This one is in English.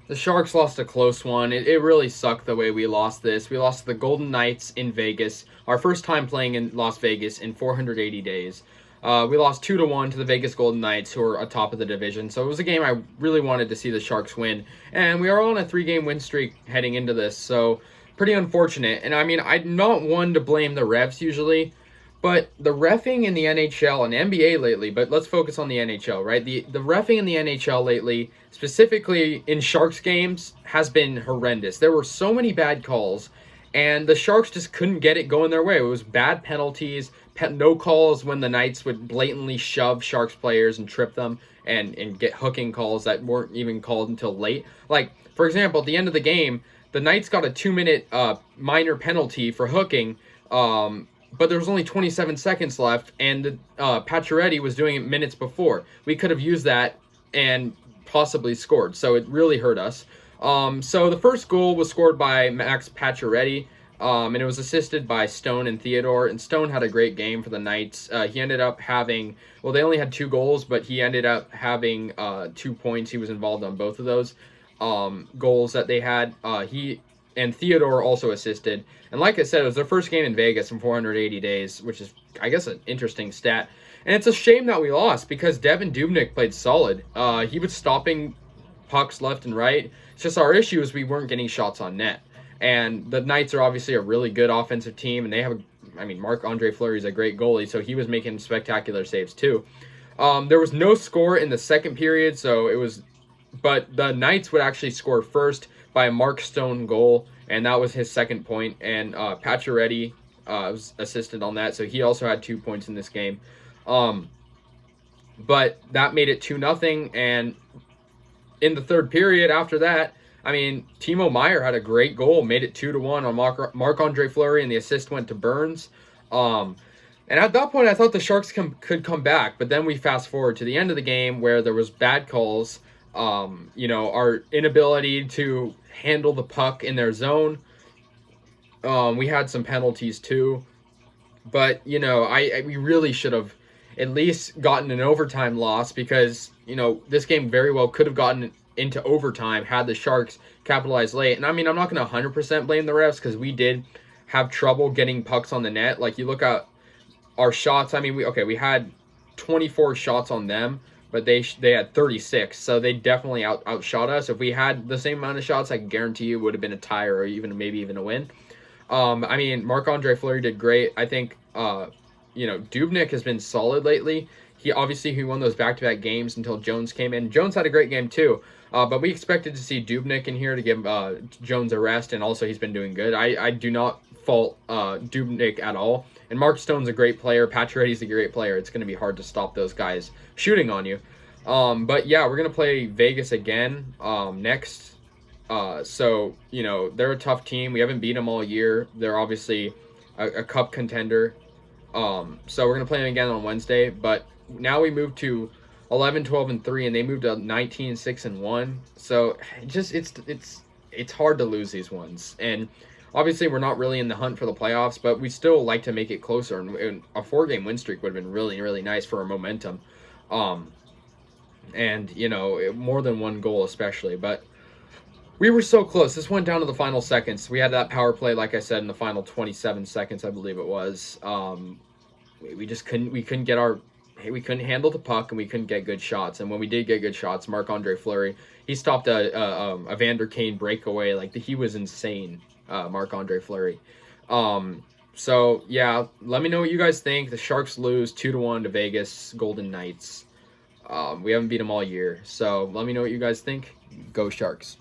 The Sharks lost a close one. It really sucked the way we lost this. We lost to the Golden Knights in Vegas, our first time playing in Las Vegas in 480 days. We lost 2-1 to the Vegas Golden Knights, who are atop of the division. So it was a game I really wanted to see the Sharks win. And we are on a 3-game win streak heading into this. So pretty unfortunate. And I mean, I'm not one to blame the refs usually. But the reffing in the NHL and NBA lately, but let's focus on the NHL, right? The reffing in the NHL lately, specifically in Sharks games, has been horrendous. There were so many bad calls, and the Sharks just couldn't get it going their way. It was bad penalties, no calls when the Knights would blatantly shove Sharks players and trip them, and get hooking calls that weren't even called until late. Like, for example, at the end of the game, the Knights got a 2-minute minor penalty for hooking. But there was only 27 seconds left, and Pacioretty was doing it minutes before. We could have used that and possibly scored, so it really hurt us. So the first goal was scored by Max Pacioretty, and it was assisted by Stone and Theodore. And Stone had a great game for the Knights. He ended up having, well, they only had 2 goals, but he ended up having 2 points. He was involved on both of those goals that they had. He and Theodore also assisted. And like I said, it was their first game in Vegas in 480 days, which is, I guess, an interesting stat. And it's a shame that we lost because Devan Dubnyk played solid. He was stopping pucks left and right. It's just our issue is we weren't getting shots on net. And the Knights are obviously a really good offensive team, and they have, Marc-Andre Fleury is a great goalie, so he was making spectacular saves too. There was no score in the second period, but the Knights would actually score first by a Mark Stone goal, and that was his second point. And Pacioretty was assisted on that, so he also had 2 points in this game. But that made it 2-0, and in the third period after that, Timo Meier had a great goal, made it 2-1 on Marc-Andre Fleury, and the assist went to Burns. And at that point, I thought the Sharks could come back, but then we fast forward to the end of the game where there was bad calls. Our inability to handle the puck in their zone. We had some penalties too, but we really should have at least gotten an overtime loss because this game very well could have gotten into overtime had the Sharks capitalized late. And I'm not going to 100% blame the refs because we did have trouble getting pucks on the net. Like you look at our shots. We had 24 shots on them, but they had 36, so they definitely outshot us. If we had the same amount of shots, I can guarantee you it would have been a tie or maybe even a win. Marc-Andre Fleury did great. I think, Dubnyk has been solid lately. He won those back-to-back games until Jones came in. Jones had a great game too, but we expected to see Dubnyk in here to give Jones a rest, and also he's been doing good. I do not fault Dubnyk at all. And Mark Stone's a great player. Pacioretty's a great player. It's going to be hard to stop those guys shooting on you. But yeah, we're going to play Vegas again next. So, they're a tough team. We haven't beat them all year. They're obviously a cup contender. So we're going to play them again on Wednesday. But now we move to 11-12-3, and they moved to 19-6-1. So it's hard to lose these ones. And obviously, we're not really in the hunt for the playoffs, but we still like to make it closer. And a 4-game win streak would have been really, really nice for our momentum. And more than one goal especially. But we were so close. This went down to the final seconds. We had that power play, like I said, in the final 27 seconds, I believe it was. We just couldn't. We couldn't handle the puck, and we couldn't get good shots. And when we did get good shots, Marc-Andre Fleury, he stopped a Evander Kane breakaway. He was insane. Marc-Andre Fleury. So yeah, let me know what you guys think. The Sharks lose 2-1 to Vegas Golden Knights. We haven't beat them all year, so let me know what you guys think. Go Sharks.